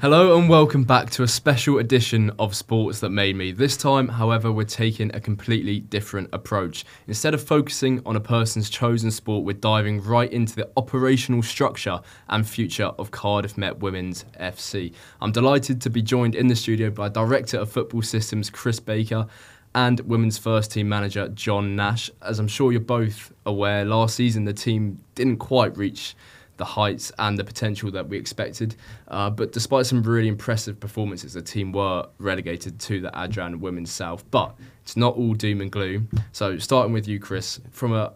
Hello and welcome back to a special edition of Sports That Made Me. This time, however, we're taking a completely different approach. Instead of focusing on a person's chosen sport, we're diving right into the operational structure and future of Cardiff Met WFC. I'm delighted to be joined in the studio by Director of Football Systems Chris Baker and Women's First Team Manager John Nash. As I'm sure you're both aware, last season the team didn't quite reach the heights and the potential that we expected. But despite some really impressive performances, the team were relegated to the Adran Women's South. But it's not all doom and gloom. So starting with you, Chris, from an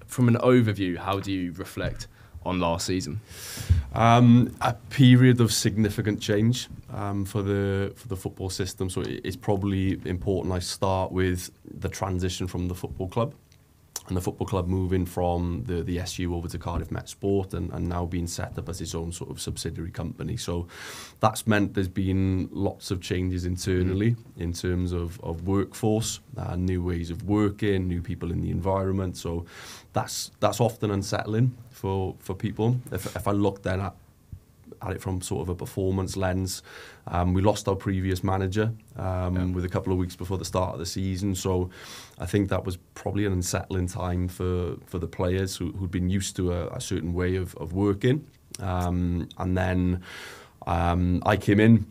overview, how do you reflect on last season? A period of significant change for the football system. So it's probably important I start with the transition from the football club. And the football club moving from the SU over to Cardiff Met Sport and now being set up as its own sort of subsidiary company. So that's meant there's been lots of changes internally in terms of workforce, new ways of working, new people in the environment. So that's often unsettling for people. If I look then at it from sort of a performance lens, we lost our previous manager with a couple of weeks before the start of the season, so I think that was probably an unsettling time for the players who'd been used to a certain way of working, and then I came in.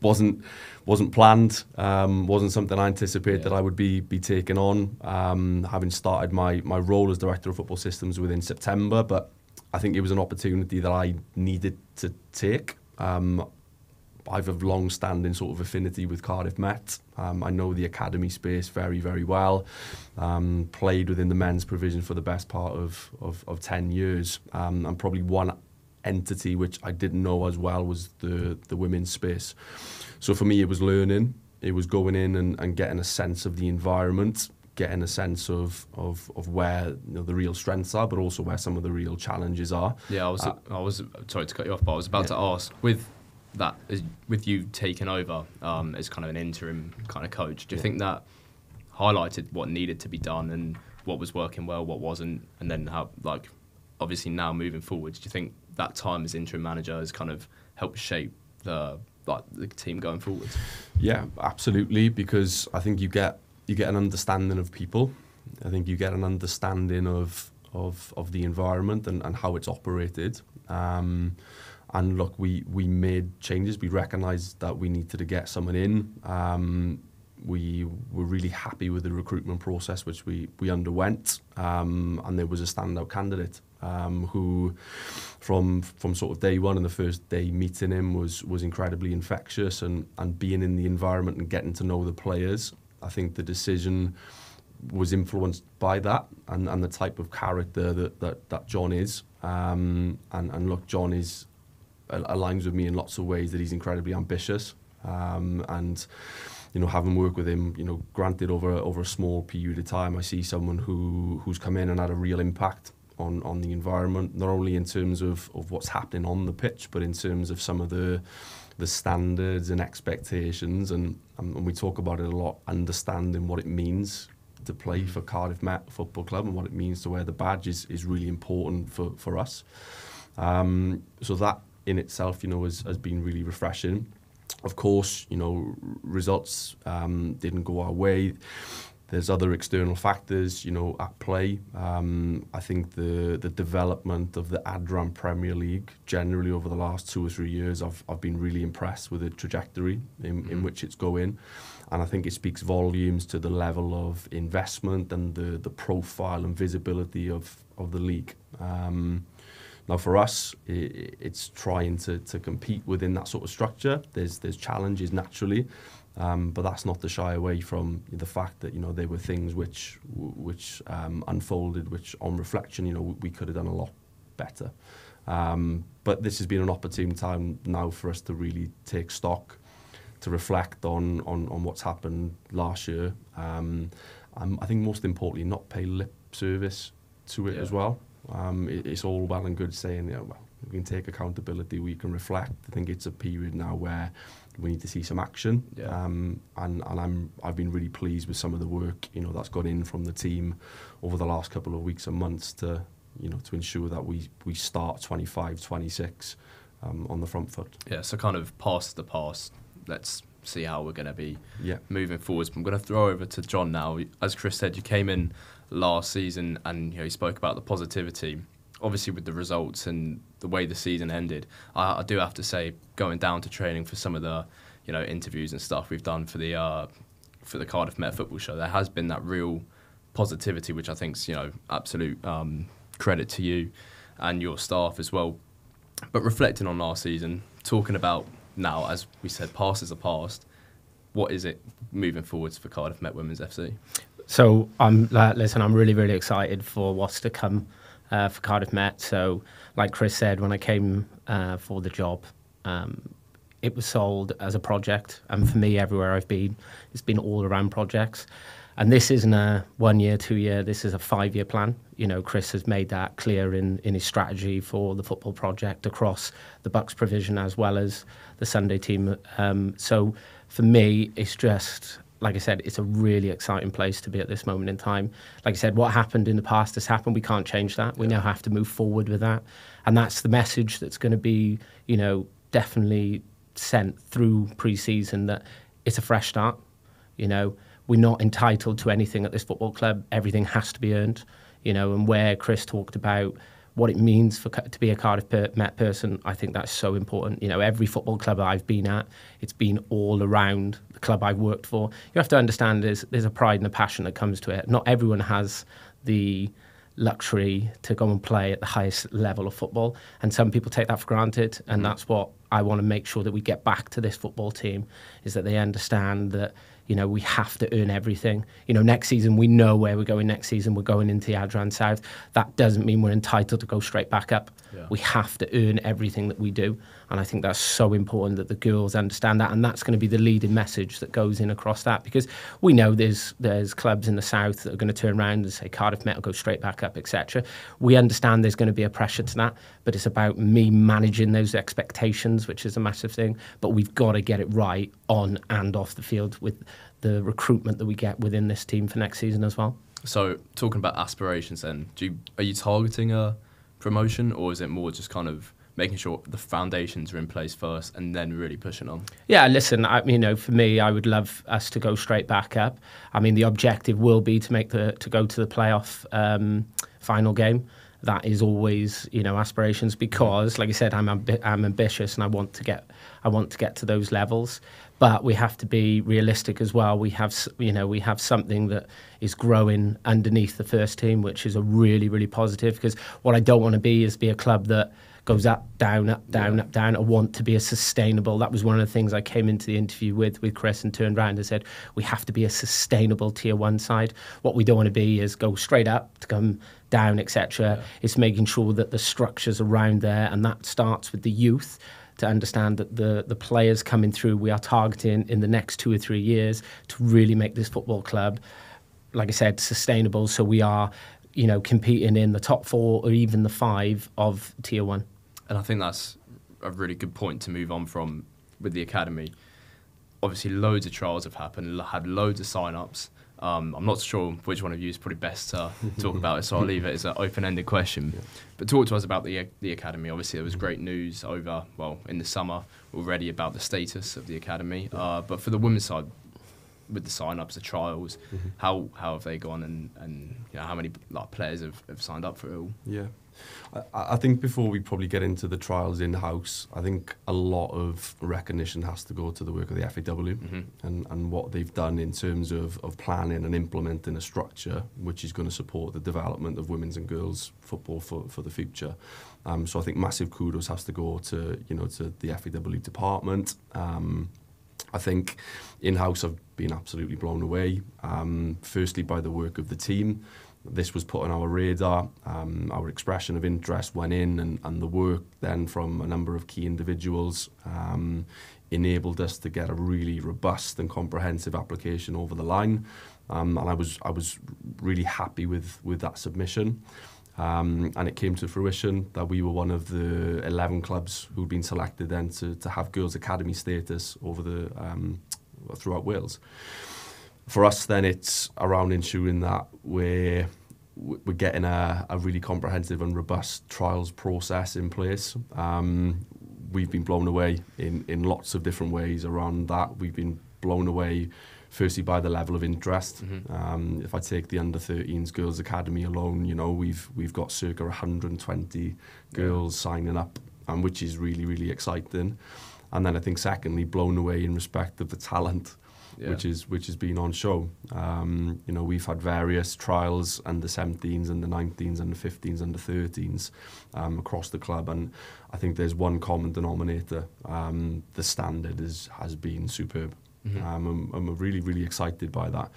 Wasn't planned, wasn't something I anticipated that I would be taking on, having started my role as Director of Football Systems within September, but I think it was an opportunity that I needed to take. I've a long-standing sort of affinity with Cardiff Met. I know the academy space very, very well. Played within the men's provision for the best part of 10 years. And probably one entity which I didn't know as well was the women's space. So for me, it was learning. It was going in and getting a sense of the environment, getting a sense of where the real strengths are, but also where some of the real challenges are. Yeah, I was sorry to cut you off, but I was about to ask, with you taking over as kind of an interim kind of coach, do you think that highlighted what needed to be done and what was working well, what wasn't, and then how, like, obviously now moving forwards, do you think that time as interim manager has kind of helped shape the team going forwards? Yeah, absolutely, because I think you get an understanding of people. I think you get an understanding of the environment and how it's operated. And look, we made changes. We recognised that we needed to get someone in. We were really happy with the recruitment process which we underwent, and there was a standout candidate who, from sort of day one and the first day meeting him, was incredibly infectious, and being in the environment and getting to know the players. I think the decision was influenced by that and the type of character that John is. And look, John aligns with me in lots of ways, that he's incredibly ambitious. And having worked with him, granted over a small period of time, I see someone who's come in and had a real impact on the environment, not only in terms of what's happening on the pitch, but in terms of some of the standards and expectations, and we talk about it a lot, understanding what it means to play for Cardiff Met Football Club and what it means to wear the badge is really important for us. So that in itself, has been really refreshing. Of course, results didn't go our way. There's other external factors, at play. I think the development of the Adran Premier League generally over the last 2 or 3 years, I've been really impressed with the trajectory in which it's going. And I think it speaks volumes to the level of investment and the profile and visibility of the league. Now for us, it's trying to compete within that sort of structure. There's challenges naturally. But that's not to shy away from the fact that there were things which unfolded, which on reflection we could have done a lot better. But this has been an opportune time now for us to really take stock, to reflect on what's happened last year. I think most importantly, not pay lip service to it as well. It's all well and good saying we can take accountability, we can reflect. I think it's a period now where we need to see some action, and I've been really pleased with some of the work that's gone in from the team over the last couple of weeks and months to ensure that we start 25-26 on the front foot. Yeah, so kind of past the past. Let's see how we're going to be Yeah. moving forwards. I'm going to throw over to John now. As Chris said, you came in last season and you spoke about the positivity. Obviously, with the results and the way the season ended, I do have to say, going down to training for some of the interviews and stuff we've done for the Cardiff Met Football Show, there has been that real positivity, which I think's absolute credit to you and your staff as well. But reflecting on last season, talking about now, as we said, past is the past. What is it moving forwards for Cardiff Met Women's FC? So I'm really, really excited for what's to come for Cardiff Met. So, like Chris said, when I came for the job, it was sold as a project, and for me, everywhere I've been, it's been all around projects. And this isn't a 1 year, 2 year, this is a 5-year plan. Chris has made that clear in his strategy for the football project across the Bucks provision as well as the Sunday team. So for me, it's just, like I said, it's a really exciting place to be at this moment in time. Like I said, what happened in the past has happened. We can't change that. We now have to move forward with that. And that's the message that's going to be, definitely sent through pre-season, that it's a fresh start. We're not entitled to anything at this football club. Everything has to be earned, and where Chris talked about what it means to be a Cardiff Met person, I think that's so important. Every football club I've been at, it's been all around the club I've worked for. You have to understand there's a pride and a passion that comes to it. Not everyone has the luxury to go and play at the highest level of football, and some people take that for granted, and that's what I want to make sure that we get back to this football team, is that they understand that we have to earn everything. Next season, we know where we're going next season. We're going into the Adran South. That doesn't mean we're entitled to go straight back up. Yeah. We have to earn everything that we do. And I think that's so important that the girls understand that. And that's going to be the leading message that goes in across that. Because we know there's clubs in the South that are going to turn around and say Cardiff Met will go straight back up, etc. We understand there's going to be a pressure to that. But it's about me managing those expectations, which is a massive thing. But we've got to get it right on and off the field with the recruitment that we get within this team for next season as well. So, talking about aspirations then, are you targeting a promotion, or is it more just kind of making sure the foundations are in place first and then really pushing on? Yeah, listen, for me, I would love us to go straight back up. The objective will be to go to the playoff final game. That is always, aspirations, because, like I said, I'm ambitious and I want to get to those levels. But we have to be realistic as well. We have something that is growing underneath the first team, which is a really, really positive. Because what I don't want to be is a club that goes up, down, up, down, up, down. I want to be a sustainable. That was one of the things I came into the interview with Chris and turned around and said, we have to be a sustainable tier 1 side. What we don't want to be is go straight up to come down, etc. Yeah. It's making sure that the structure's around there, and that starts with the youth, to understand that the players coming through, we are targeting in the next 2 or 3 years to really make this football club, like I said, sustainable. So we are, competing in the top 4 or even the 5 of tier 1. And I think that's a really good point to move on from with the academy. Obviously, loads of trials have happened, had loads of sign-ups. I'm not sure which one of you is probably best to talk about it, so I'll leave it as an open-ended question. Yeah. But talk to us about the academy. Obviously, there was great news in the summer already about the status of the academy. But for the women's side, with the sign-ups, the trials, how have they gone, and how many players have signed up for it all? Yeah. I think before we probably get into the trials in-house, I think a lot of recognition has to go to the work of the FAW and what they've done in terms of planning and implementing a structure which is going to support the development of women's and girls football for the future. So I think massive kudos has to go to the FAW department. I think in-house I've been absolutely blown away, firstly by the work of the team. This was put on our radar. Our expression of interest went in, and the work then from a number of key individuals enabled us to get a really robust and comprehensive application over the line. And I was really happy with that submission. And it came to fruition that we were one of the 11 clubs who'd been selected then to have girls' academy status over throughout Wales. For us then, it's around ensuring that we're getting a really comprehensive and robust trials process in place. we've been blown away in lots of different ways around that. We've been blown away, firstly, by the level of interest. If I take the under-13s girls academy alone, you know, we've got circa 120 girls signing up, which is really, really exciting. And then I think secondly, blown away in respect of the talent, which has been on show. You know, we've had various trials under 17s, under 19s, under 15s, under 13s across the club, and I think there's one common denominator. The standard has been superb. And we're really, really excited by that.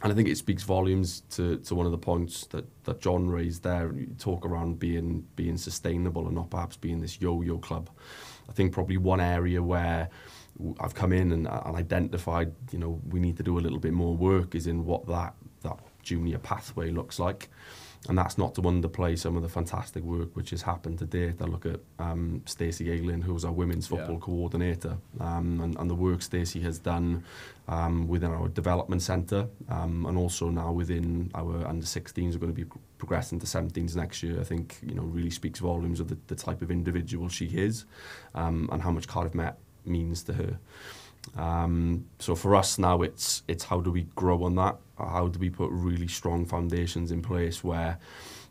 And I think it speaks volumes to one of the points that John raised there. You talk around being sustainable and not perhaps being this yo-yo club. I think probably one area where I've come in and identified, you know, we need to do a little bit more work is in what that junior pathway looks like. And that's not to underplay some of the fantastic work which has happened to date. I look at Stacey Aylin, who's our women's football coordinator, and the work Stacey has done within our development centre, and also now within our under-16s. We're going to be progressing to 17s next year. I think, you know, really speaks volumes of the type of individual she is, and how much Cardiff Met means to her. So for us now, it's how do we grow on that? How do we put really strong foundations in place where,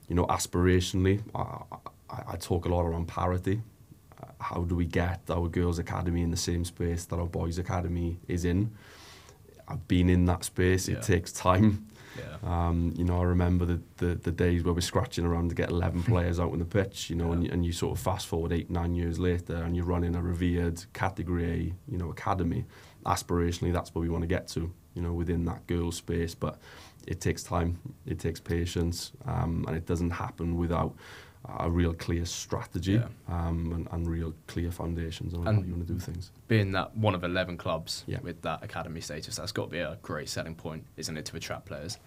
you know, aspirationally, I talk a lot around parity. How do we get our girls' academy in the same space that our boys' academy is in? I've been in that space. It takes time. You know, I remember the days where we're scratching around to get 11 players out on the pitch, you know, and you sort of fast forward 8-9 years later and you're running a revered category A, you know, academy. Aspirationally, that's where we want to get to, you know, within that girls' space. But it takes time, it takes patience, and it doesn't happen without a real clear strategy and real clear foundations on how you want to do things. Being that one of 11 clubs with that academy status, that's got to be a great selling point, isn't it, to attract players?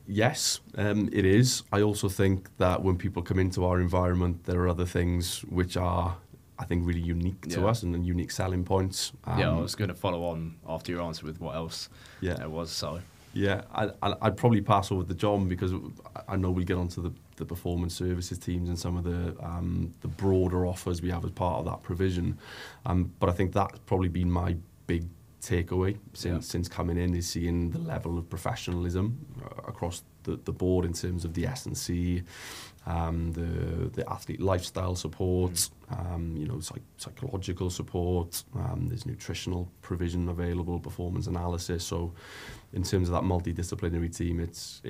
Yes, it is. I also think that when people come into our environment, there are other things which are, I think, really unique to us and unique selling points. I was going to follow on after your answer with what else there was. So yeah, I'd probably pass over to John because I know we get onto the performance services teams and some of the broader offers we have as part of that provision. But I think that's probably been my big takeaway since coming in, is seeing the level of professionalism across the board in terms of the S&C, the athlete lifestyle support, you know, psychological support. There's nutritional provision available, performance analysis. So, in terms of that multidisciplinary team, it's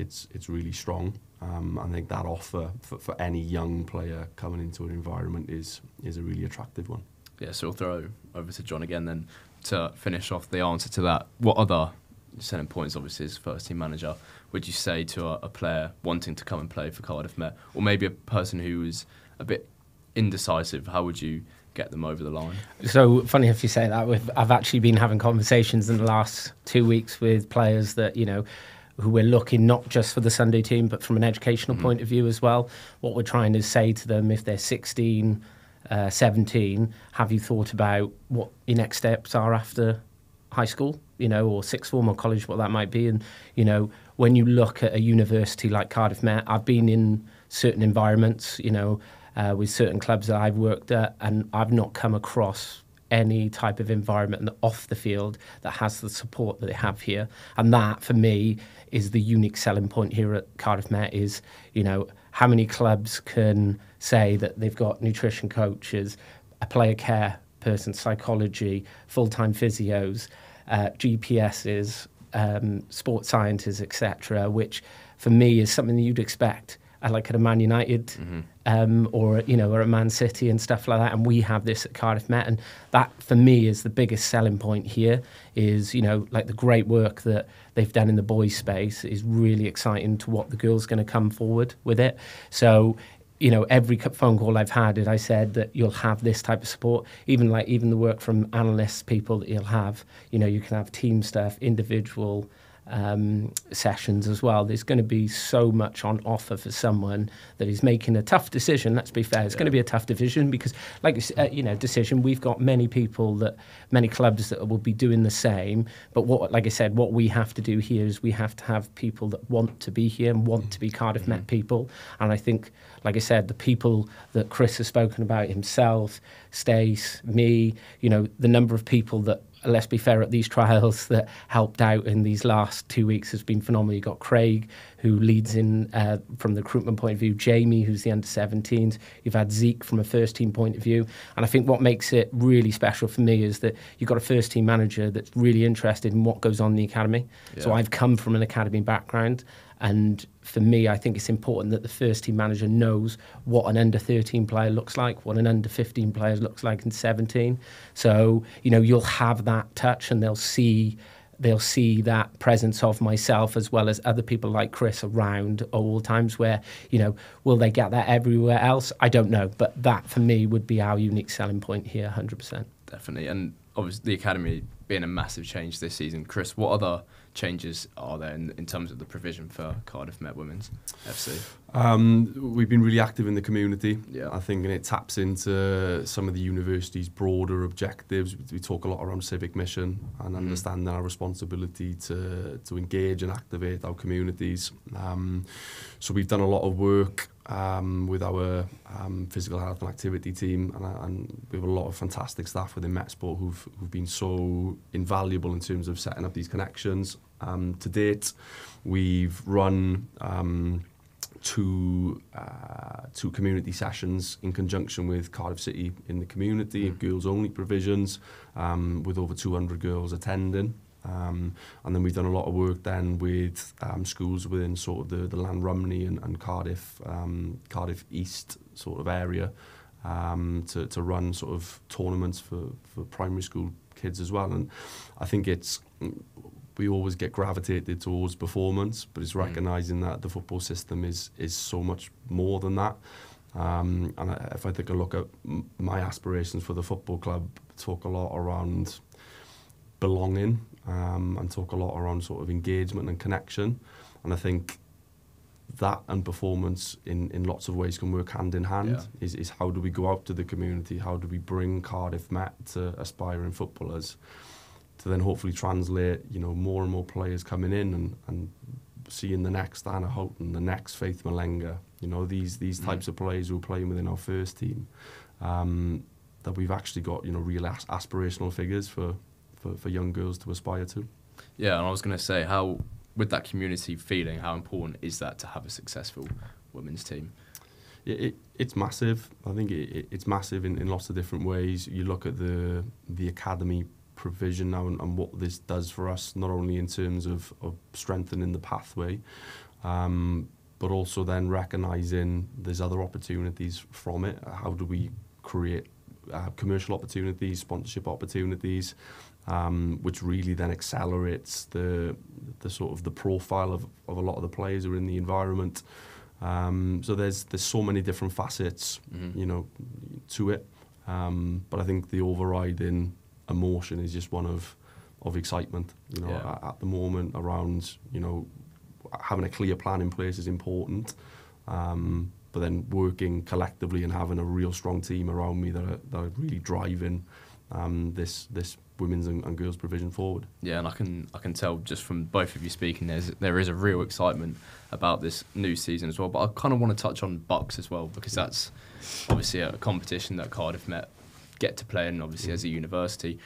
really strong. I think that offer for any young player coming into an environment is a really attractive one. Yeah, so we'll throw over to John again then to finish off the answer to that. What other selling points, obviously as first team manager, would you say to a player wanting to come and play for Cardiff Met, or maybe a person who is a bit indecisive? How would you get them over the line? So funny if you say that. I've actually been having conversations in the last 2 weeks with players that, you know, who we're looking not just for the Sunday team, but from an educational point of view as well. What we're trying to say to them, if they're 16, 17, have you thought about what your next steps are after high school, you know, or sixth form or college, what that might be? And, you know, when you look at a university like Cardiff Met, I've been in certain environments, you know, with certain clubs that I've worked at, and I've not come across any type of environment off the field that has the support that they have here. And that, for me, is the unique selling point here at Cardiff Met is, you know, how many clubs can say that they've got nutrition coaches, a player care person, psychology, full-time physios, GPSs, sports scientists, etc., which for me is something that you'd expect like at a Man United or, you know, or at Man City and stuff like that. And we have this at Cardiff Met. And that, for me, is the biggest selling point here is, you know, like the great work that they've done in the boys' space is really exciting to what the girls going to come forward with it. So, you know, every phone call I've had, I said that you'll have this type of support, even the work from analysts, people that you'll have, you know, you can have team stuff, individual sessions as well. There's going to be so much on offer for someone that is making a tough decision. Let's be fair, it's going to be a tough decision because, like decision. We've got many clubs that will be doing the same. But like I said, what we have to do here is we have to have people that want to be here and want to be Cardiff Met people. And I think, like I said, the people that Chris has spoken about himself, Stace, me, the number of people that, let's be fair, at these trials that helped out in these last 2 weeks has been phenomenal. You've got Craig, who leads in from the recruitment point of view, Jamie, who's the under-17s. You've had Zeke from a first-team point of view. And I think what makes it really special for me is that you've got a first-team manager that's really interested in what goes on in the academy. Yeah. So I've come from an academy background. And for me, I think it's important that the first-team manager knows what an under-13 player looks like, what an under-15 player looks like in 17. So, you'll have that touch and they'll see that presence of myself as well as other people like Chris around at all times where, will they get that everywhere else? I don't know. But that, for me, would be our unique selling point here, 100%. Definitely. And obviously the academy being a massive change this season. Chris, what other changes are there in terms of the provision for Cardiff Met Women's FC? We've been really active in the community. Yeah. I think, and it taps into some of the university's broader objectives. We talk a lot around civic mission and understanding our responsibility to engage and activate our communities. So we've done a lot of work with our physical health and activity team, and we have a lot of fantastic staff within Met Sport who've been so invaluable in terms of setting up these connections. To date, we've run two community sessions in conjunction with Cardiff City in the community, girls-only provisions, with over 200 girls attending. And then we've done a lot of work then with schools within sort of the Land Rumney and Cardiff East sort of area to run sort of tournaments for primary school kids as well. And I think we always get gravitated towards performance, but it's recognising that the football system is so much more than that. And if I take a look at my aspirations for the football club, talk a lot around belonging and talk a lot around sort of engagement and connection. And I think that and performance in lots of ways can work hand in hand. Yeah. Is how do we go out to the community? How do we bring Cardiff Met to aspiring footballers? To then hopefully translate, more and more players coming in and seeing the next Anna Houghton, the next Faith Malenga, these types of players who are playing within our first team, that we've actually got, real aspirational figures for young girls to aspire to. Yeah, and I was going to say, how, with that community feeling, how important is that to have a successful women's team? It's massive. I think it's massive in lots of different ways. You look at the academy provision now and what this does for us, not only in terms of strengthening the pathway, but also then recognising there's other opportunities from it. How do we create commercial opportunities, sponsorship opportunities, which really then accelerates the sort of the profile of a lot of the players who are in the environment. So there's so many different facets, to it. But I think the overriding emotion is just one of excitement, at the moment around, having a clear plan in place is important, but then working collectively and having a real strong team around me that are really driving this women's and girls provision forward. Yeah, and I can tell just from both of you speaking, there is a real excitement about this new season as well. But I kind of want to touch on Bucks as well, because that's obviously a competition that Cardiff Met get to play in, obviously as a university.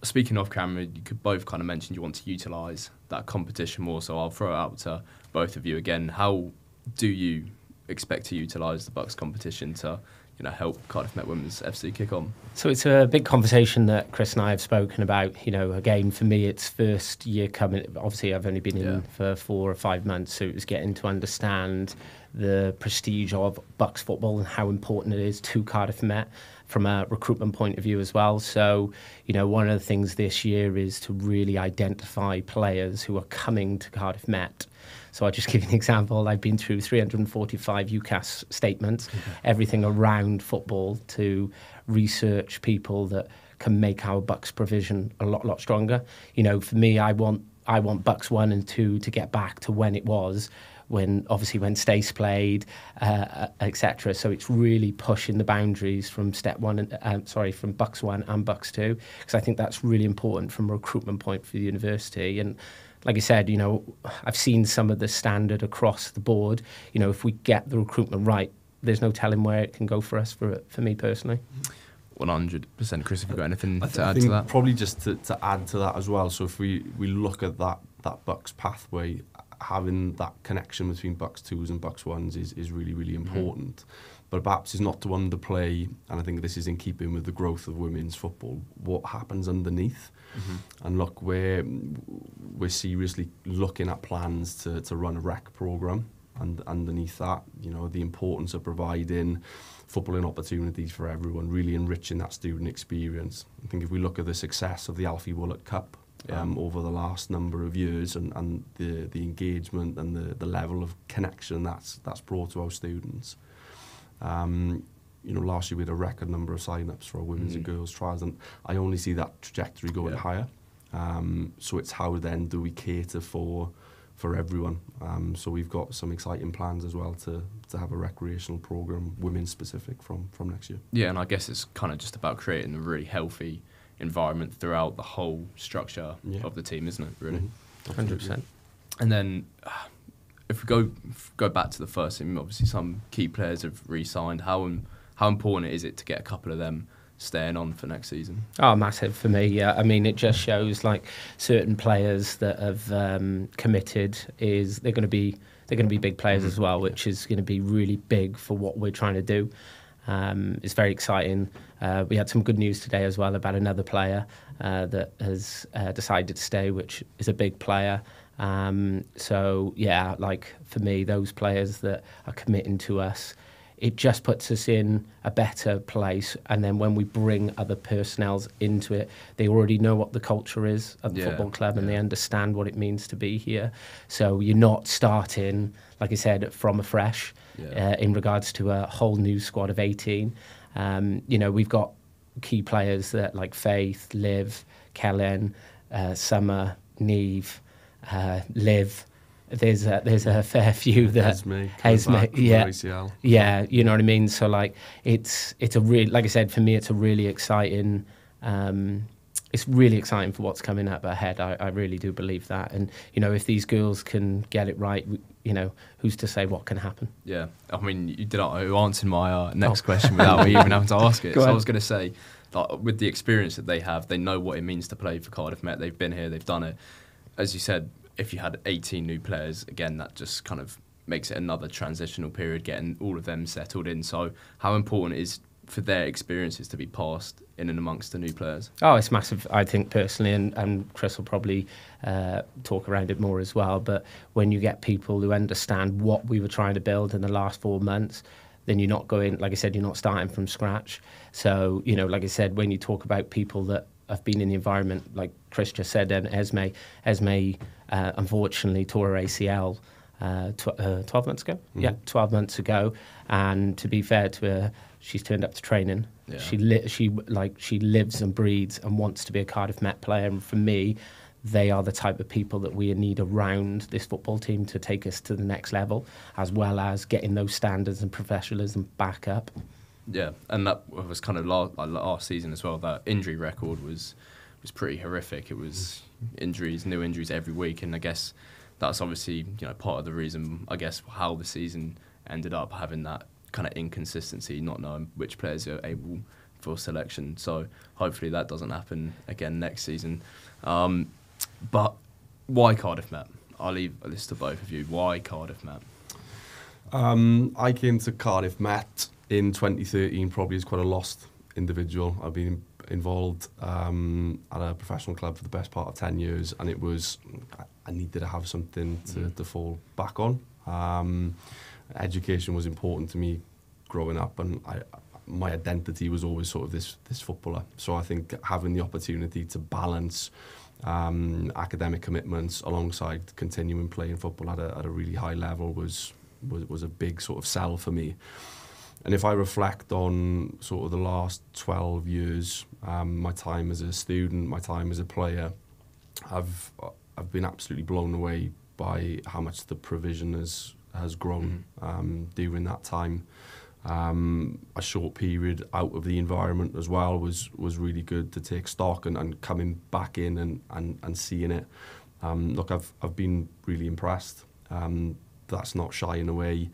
Speaking of camera, you could both kind of mention you want to utilise that competition more, so I'll throw it out to both of you again. How do you expect to utilise the Bucks competition to help Cardiff Met Women's FC kick on? So it's a big conversation that Chris and I have spoken about. Again, for me, it's first year coming. Obviously, I've only been in for 4 or 5 months, so it was getting to understand the prestige of Bucks football and how important it is to Cardiff Met from a recruitment point of view as well. So, one of the things this year is to really identify players who are coming to Cardiff Met. So I'll just give you an example. I've been through 345 UCAS statements, everything around football, to research people that can make our Bucks provision a lot stronger. For me, I want I want Bucks 1 and 2 to get back to when it was, when Stace played, etc. So it's really pushing the boundaries from from Bucks 1 and Bucks 2, because I think that's really important from a recruitment point for the university. And like I said, I've seen some of the standard across the board. If we get the recruitment right, there's no telling where it can go for us, for me personally. 100%. Chris, have you got anything to add I think to that? Probably just to add to that as well. So if we look at that Bucks pathway, having that connection between Bucks 2s and Bucks 1s is really, really important. But perhaps is not to underplay, and I think this is in keeping with the growth of women's football, what happens underneath. And look, we're seriously looking at plans to run a rec programme, and underneath that, the importance of providing footballing opportunities for everyone, really enriching that student experience. I think if we look at the success of the Alfie Woollock Cup over the last number of years, and the engagement and the level of connection that's brought to our students. Last year we had a record number of sign-ups for our women's and girls trials, and I only see that trajectory going higher. So it's how then do we cater for everyone. So we've got some exciting plans as well to have a recreational programme, women specific, from next year. Yeah, and I guess it's kind of just about creating a really healthy environment throughout the whole structure of the team, isn't it, really? 100%. And then if we go back to the first team, obviously some key players have re-signed. How important is it to get a couple of them staying on for next season? Oh, massive for me. Yeah, I mean, it just shows like certain players that have committed they're going to be big players as well, which is going to be really big for what we're trying to do. It's very exciting. We had some good news today as well about another player that has decided to stay, which is a big player. So yeah, like for me, those players that are committing to us, it just puts us in a better place. And then when we bring other personnel into it, they already know what the culture is of the football club, and they understand what it means to be here. So you're not starting, like I said, from afresh in regards to a whole new squad of 18. We've got key players that like Faith, Liv, Kellen, Summer, Neve, Liv. There's a fair few that Esme, yeah, you know what I mean. So like it's a really, like I said, for me it's a really exciting. It's really exciting for what's coming up ahead. I really do believe that, and if these girls can get it right, who's to say what can happen? Yeah, I mean, you answered my next question without me even having to ask it. So I was going to say, like, with the experience that they have, they know what it means to play for Cardiff Met. They've been here, they've done it. As you said, if you had 18 new players, again, that just kind of makes it another transitional period, getting all of them settled in. So how important it is for their experiences to be passed in and amongst the new players? Oh, it's massive, I think, personally, and Chris will probably talk around it more as well. But when you get people who understand what we were trying to build in the last 4 months, then you're not going, like I said, you're not starting from scratch. So, like I said, when you talk about people that have been in the environment, like Chris just said, and Esme unfortunately tore her ACL 12 months ago. Yeah, 12 months ago. And to be fair to her, she's turned up to training. Yeah. She lives and breathes and wants to be a Cardiff Met player. And for me, they are the type of people that we need around this football team to take us to the next level, as well as getting those standards and professionalism back up. Yeah, and that was kind of last season as well. That injury record was pretty horrific. It was new injuries every week, and I guess that's obviously part of the reason, I guess, how the season ended up having that kind of inconsistency, not knowing which players are able for selection. So hopefully that doesn't happen again next season. But why Cardiff Met? I'll leave this to both of you. Why Cardiff Met? I came to Cardiff Met in 2013 probably as quite a lost individual. I've been involved at a professional club for the best part of 10 years, and I needed to have something to fall back on. Education was important to me growing up, and my identity was always sort of this footballer. So I think having the opportunity to balance academic commitments alongside continuing playing football at a really high level was a big sort of sell for me. And if I reflect on sort of the last 12 years, my time as a student, my time as a player, I've been absolutely blown away by how much the provision has grown during that time. A short period out of the environment as well was really good to take stock and coming back in and seeing it. Look, I've been really impressed. That's not shying away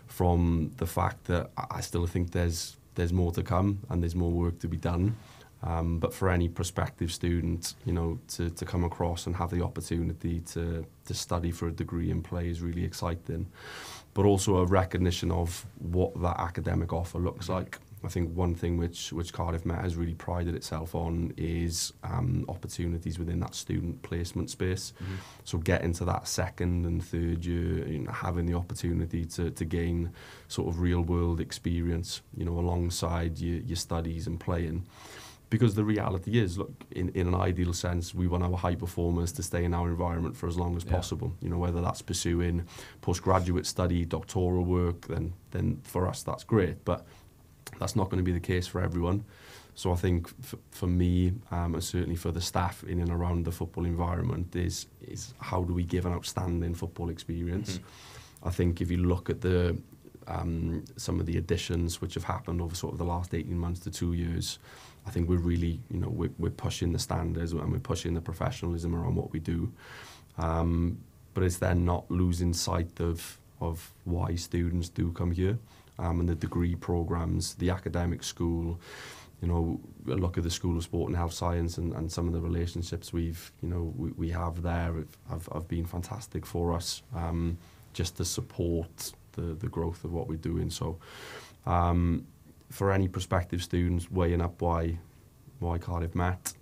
from the fact that I still think there's more to come and there's more work to be done. But for any prospective student, you know, to come across and have the opportunity to study for a degree in play is really exciting. But also a recognition of what that academic offer looks like. I think one thing which Cardiff Met has really prided itself on is opportunities within that student placement space. So getting to that second and third year, you know, having the opportunity to gain sort of real world experience, you know, alongside your studies and playing. Because the reality is, look, in an ideal sense, we want our high performers to stay in our environment for as long as possible. You know, whether that's pursuing postgraduate study, doctoral work, then for us that's great. But that's not going to be the case for everyone. So I think for me, and certainly for the staff in and around the football environment, is how do we give an outstanding football experience? I think if you look at the some of the additions which have happened over sort of the last 18 months to 2 years, I think we're really, you know, we're pushing the standards and we're pushing the professionalism around what we do. But it's then not losing sight of why students do come here, and the degree programs, the academic school. You know, look at the School of Sport and Health Science and some of the relationships we have there have been fantastic for us, just to support the growth of what we're doing. So for any prospective students weighing up why Cardiff Met,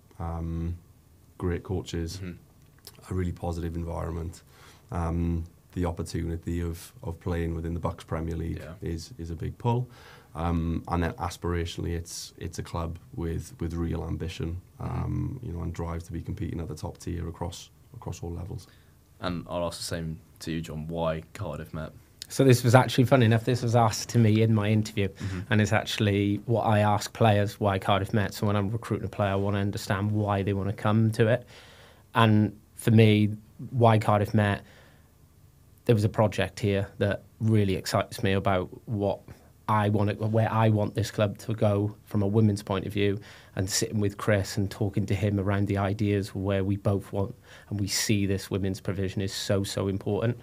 great coaches, a really positive environment, the opportunity of playing within the Bucks Premier League is a big pull. And then aspirationally, it's a club with real ambition, you know, and drive to be competing at the top tier across all levels. And I'll ask the same to you, John. Why Cardiff Met? So this was actually funny enough. This was asked to me in my interview, and it's actually what I ask players: why Cardiff Met? So when I'm recruiting a player, I want to understand why they want to come to it. And for me, why Cardiff Met? There was a project here that really excites me about what I want, where I want this club to go from a women's point of view, and sitting with Chris and talking to him around the ideas where we both want and we see this women's provision is so important.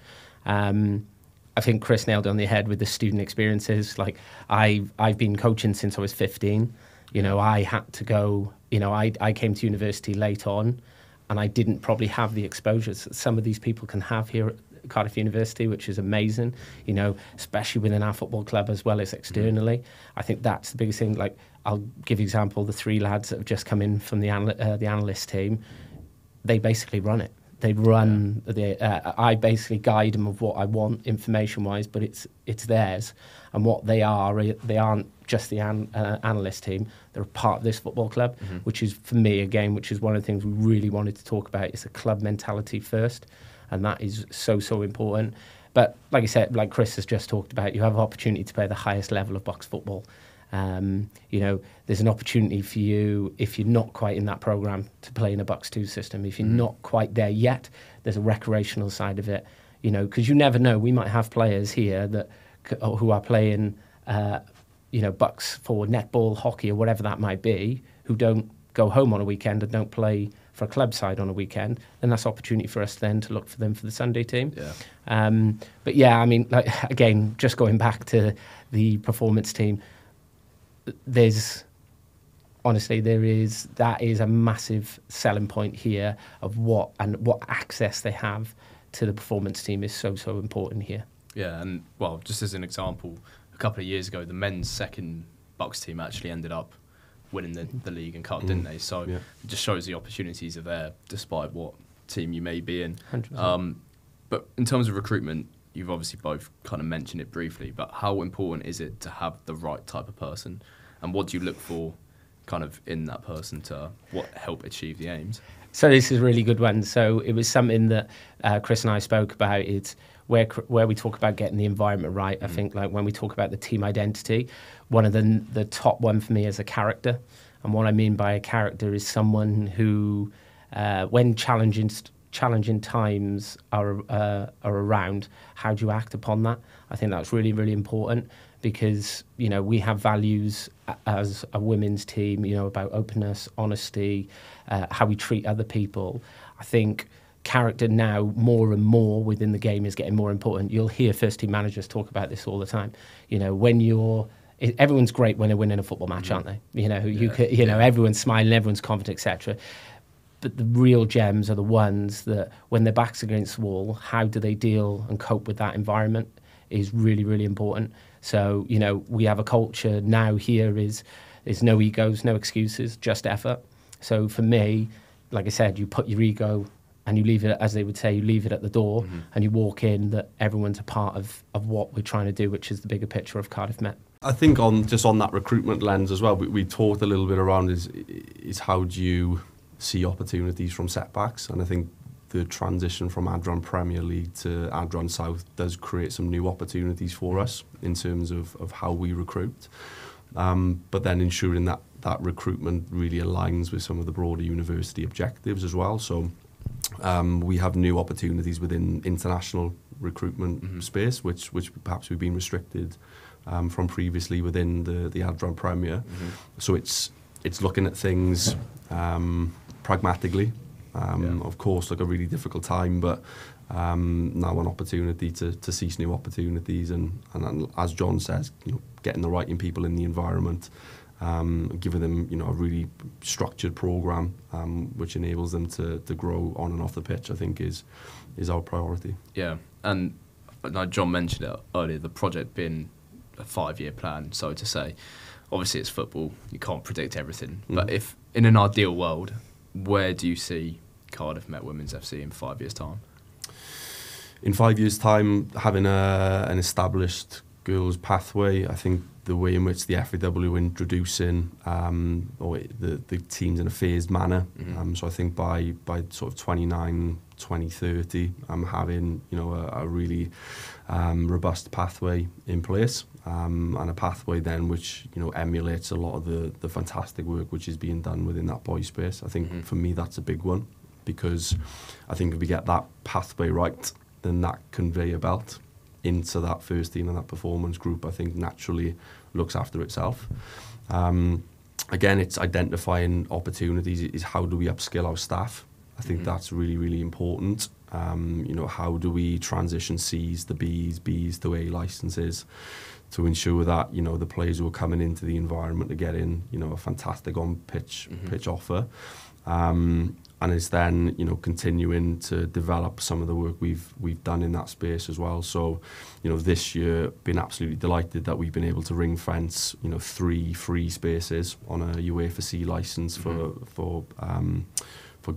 I think Chris nailed it on the head with the student experiences. Like I've been coaching since I was 15. You know, I had to go. You know, I came to university late on, and I didn't probably have the exposures that some of these people can have here at Cardiff University, which is amazing, you know, especially within our football club as well as externally. I think that's the biggest thing. Like, I'll give you an example, the 3 lads that have just come in from the analyst team, they basically run it. They run, I basically guide them of what I want information-wise, but it's theirs. And what they aren't just the analyst team, they're a part of this football club, which is, for me, again, which is one of the things we really wanted to talk about, is the club mentality first. And that is so important. But like I said, like Chris has just talked about, you have an opportunity to play the highest level of box football. You know, there's an opportunity for you, if you're not quite in that programme, to play in a Bucks 2 system. If you're not quite there yet, there's a recreational side of it. You know, because you never know, we might have players here that who are playing, you know, Bucks for netball, hockey, or whatever that might be, who don't go home on a weekend and don't play for a club side on a weekend, then that's opportunity for us then to look for them for the Sunday team. But yeah, I mean, like, again, just going back to the performance team, that is a massive selling point here of what access they have to the performance team is so important here. Yeah, and well, just as an example, a couple of years ago, the men's second Bucks team actually ended up winning the league and cup, didn't they? So it just shows the opportunities are there despite what team you may be in. 100%. But in terms of recruitment, you've obviously both kind of mentioned it briefly, but how important is it to have the right type of person? And what do you look for kind of in that person to help achieve the aims? So this is a really good one. So it was something that Chris and I spoke about. It's where we talk about getting the environment right. I think, like, when we talk about the team identity, one of the top one for me is a character. And what I mean by a character is someone who, when challenging challenging times are around, how do you act upon that? I think that's really, really important, because, you know, we have values as a women's team, you know, about openness, honesty, how we treat other people. I think character now more and more within the game is getting more important. You'll hear first team managers talk about this all the time. You know, everyone's great when they're winning a football match, aren't they? You know, everyone's smiling, everyone's confident, etc. But the real gems are the ones that, when their back's against the wall, how do they deal and cope with that environment is really, really important. So, you know, we have a culture now here is no egos, no excuses, just effort. So for me, like I said, you put your ego and you leave it, as they would say, you leave it at the door, and you walk in, that everyone's a part of what we're trying to do, which is the bigger picture of Cardiff Met. I think on that recruitment lens as well, we talked a little bit around is how do you see opportunities from setbacks, and I think the transition from Adran Premier League to Adran South does create some new opportunities for us in terms of how we recruit, but then ensuring that recruitment really aligns with some of the broader university objectives as well. So we have new opportunities within international recruitment space, which perhaps we've been restricted from previously within the Adran Premier. So it's looking at things pragmatically. Of course, like a really difficult time, but now an opportunity to seize new opportunities, and as John says, you know, getting the right people in the environment, giving them, you know, a really structured program which enables them to grow on and off the pitch, I think is our priority. Yeah, and like John mentioned it earlier, the project being a 5-year plan, so to say. Obviously, it's football; you can't predict everything. But if in an ideal world, where do you see Cardiff Met Women's FC in 5 years' time? In 5 years' time, having an established girls' pathway, I think the way in which the FAW introducing the teams in a phased manner. So I think by sort of 29, 2030, having, you know, a really robust pathway in place, and a pathway then which, you know, emulates a lot of the fantastic work which is being done within that boys space. I think for me that's a big one, because I think if we get that pathway right, then that conveyor belt into that first team and that performance group, I think naturally looks after itself. Again, it's identifying opportunities, is how do we upskill our staff? I think that's really, really important. You know, how do we transition C's to B's to A licenses to ensure that, you know, the players who are coming into the environment are getting, you know, a fantastic on-pitch pitch offer. And it's then, you know, continuing to develop some of the work we've done in that space as well. So, you know, this year, been absolutely delighted that we've been able to ring fence, you know, 3 free spaces on a UEFA C license for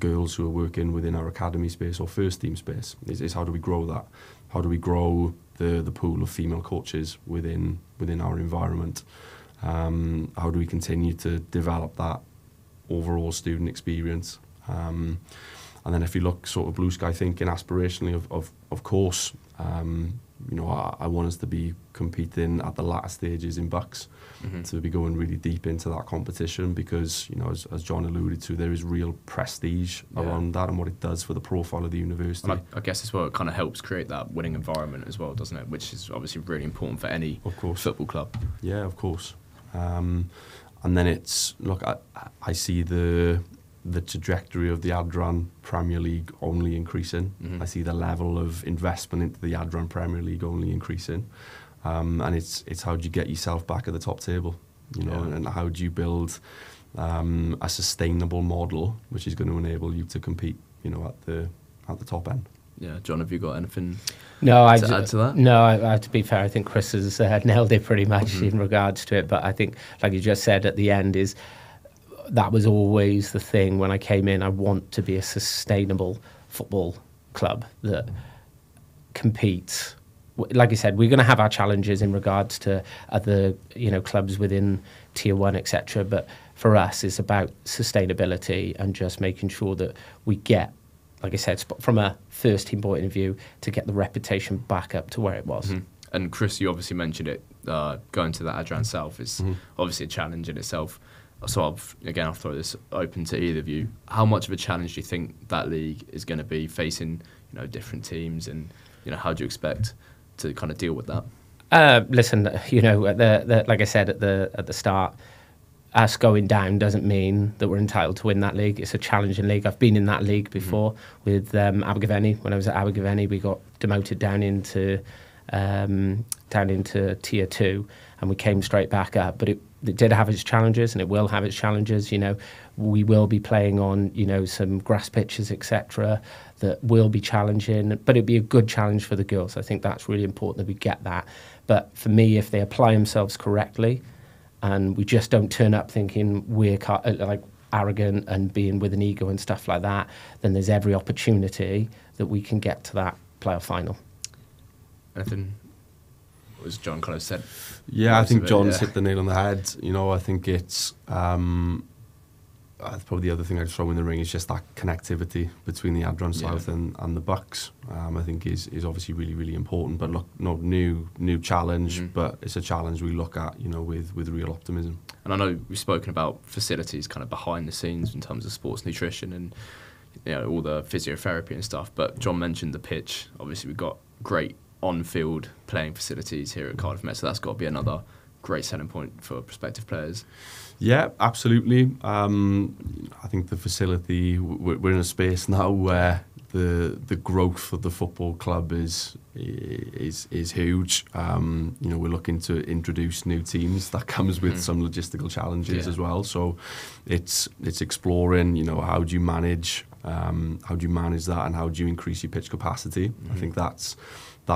girls who are working within our academy space or first team space. Is how do we grow that? How do we grow the pool of female coaches within our environment? How do we continue to develop that overall student experience? And then if you look sort of blue sky thinking aspirationally, of course, you know, I want us to be competing at the latter stages in Bucks, to be going really deep into that competition, because, you know, as John alluded to, there is real prestige around that and what it does for the profile of the university. And I guess as well, it kind of helps create that winning environment as well, doesn't it? Which is obviously really important for any football club. Yeah, of course. And then it's, look, I see the trajectory of the Adran Premier League only increasing. I see the level of investment into the Adran Premier League only increasing. And it's how do you get yourself back at the top table, you know, and how do you build a sustainable model which is going to enable you to compete, you know, at the top end. Yeah, John, have you got anything to add to that? No, to be fair, I think Chris has nailed it pretty much in regards to it. But I think, like you just said at the end, is that was always the thing when I came in. I want to be a sustainable football club that competes. Like I said, we're going to have our challenges in regards to other, you know, clubs within Tier 1, etc. But for us, it's about sustainability and just making sure that we get, like I said, from a first team point of view, to get the reputation back up to where it was. And Chris, you obviously mentioned it, going to the Adran South is obviously a challenge in itself. So I'll throw this open to either of you. How much of a challenge do you think that league is going to be, facing different teams, and how do you expect to kind of deal with that? Listen, like I said at the start, us going down doesn't mean that we're entitled to win that league. It's a challenging league. I've been in that league before with Abergavenny. When I was at Abergavenny, we got demoted down into Tier 2, and we came straight back up. But it did have its challenges, and it will have its challenges. We will be playing on some grass pitches, etc., that will be challenging, but it'd be a good challenge for the girls. I think that's really important that we get that. But for me, if they apply themselves correctly, and we just don't turn up thinking we're like arrogant and being with an ego and stuff like that, then there's every opportunity that we can get to that playoff final. Anything? As John kind of said. Yeah, I think John's hit the nail on the head. I think it's probably the other thing I'd throw in the ring is just that connectivity between the Adran South and the Bucks. I think is obviously really, really important. But look, no new challenge, but it's a challenge we look at, with real optimism. And I know we've spoken about facilities kind of behind the scenes in terms of sports nutrition and all the physiotherapy and stuff. But John mentioned the pitch. Obviously, we've got great on-field playing facilities here at Cardiff Met, so that's got to be another great selling point for prospective players. Yeah, absolutely. I think the facility, we're in a space now where the growth of the football club is huge. We're looking to introduce new teams. That comes with some logistical challenges as well. So it's exploring, how do you manage that, and how do you increase your pitch capacity? I think that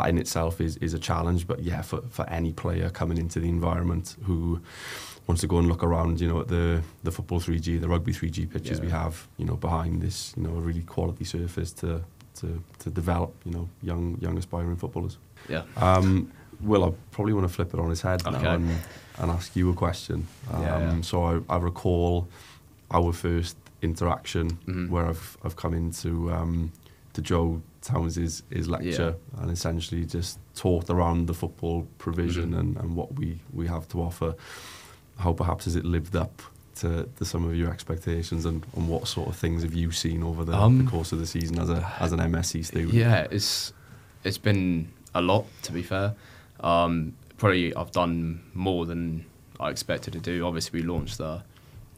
in itself is a challenge. But yeah, for any player coming into the environment who wants to go and look around, at the football 3G, the rugby 3G pitches we have, behind this, a really quality surface to develop, young aspiring footballers. Yeah. Will, I probably want to flip it on his head now and ask you a question. So I recall our first interaction where I've come into to Joe Towns' lecture and essentially just talked around the football provision and what we have to offer. How perhaps has it lived up to some of your expectations, and what sort of things have you seen over the course of the season as an MSc student? Yeah, it's been a lot, to be fair. Probably I've done more than I expected to do. Obviously, we launched the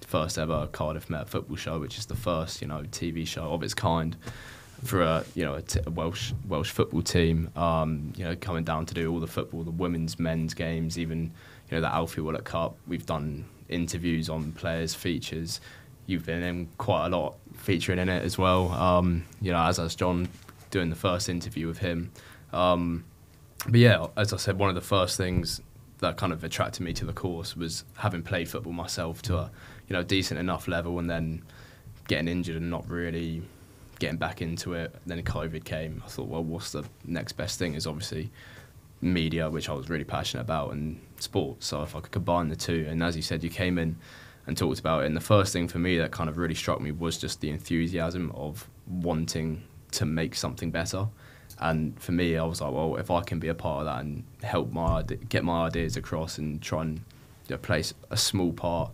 first ever Cardiff Met football show, which is the first TV show of its kind for a Welsh football team. Coming down to do all the football, the women's, men's games, even the Alfie Willett Cup. We've done interviews on players, features. You've been in quite a lot, featuring in it as well. As John doing the first interview with him. But yeah, as I said, one of the first things that kind of attracted me to the course was having played football myself to a decent enough level, and then getting injured and not really getting back into it. Then COVID came. I thought, well, what's the next best thing? Is obviously media, which I was really passionate about, and sport. So if I could combine the two, and as you said, you came in and talked about it, and the first thing for me that kind of really struck me was just the enthusiasm of wanting to make something better. And for me, I was like, well, if I can be a part of that and help get my ideas across and try and play a small part,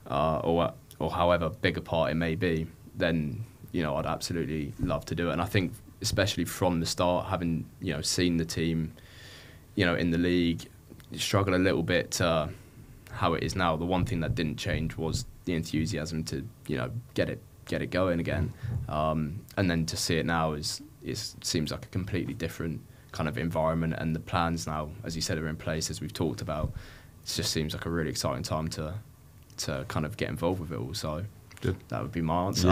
or however big a part it may be, then I'd absolutely love to do it. And I think especially from the start, having seen the team in the league struggle a little bit to how it is now, the one thing that didn't change was the enthusiasm to get it going again, and then to see it now it seems like a completely different kind of environment, and the plans now, as you said, are in place, as we've talked about. It just seems like a really exciting time to kind of get involved with it all. So good. That would be my answer.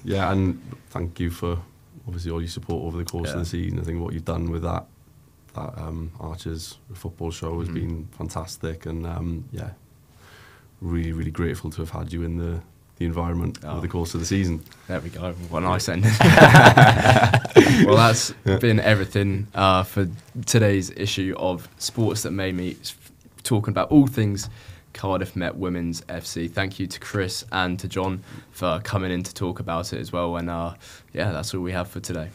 Yeah, and thank you for obviously all your support over the course of the season. I think what you've done with that Archers football show has been fantastic, and really, really grateful to have had you in the environment over the course of the season. There we go. What a nice ending. Well, that's been everything for today's issue of Sports That Made Me, talking about all things Cardiff Met Women's FC. Thank you to Chris and to John for coming in to talk about it as well. And that's all we have for today.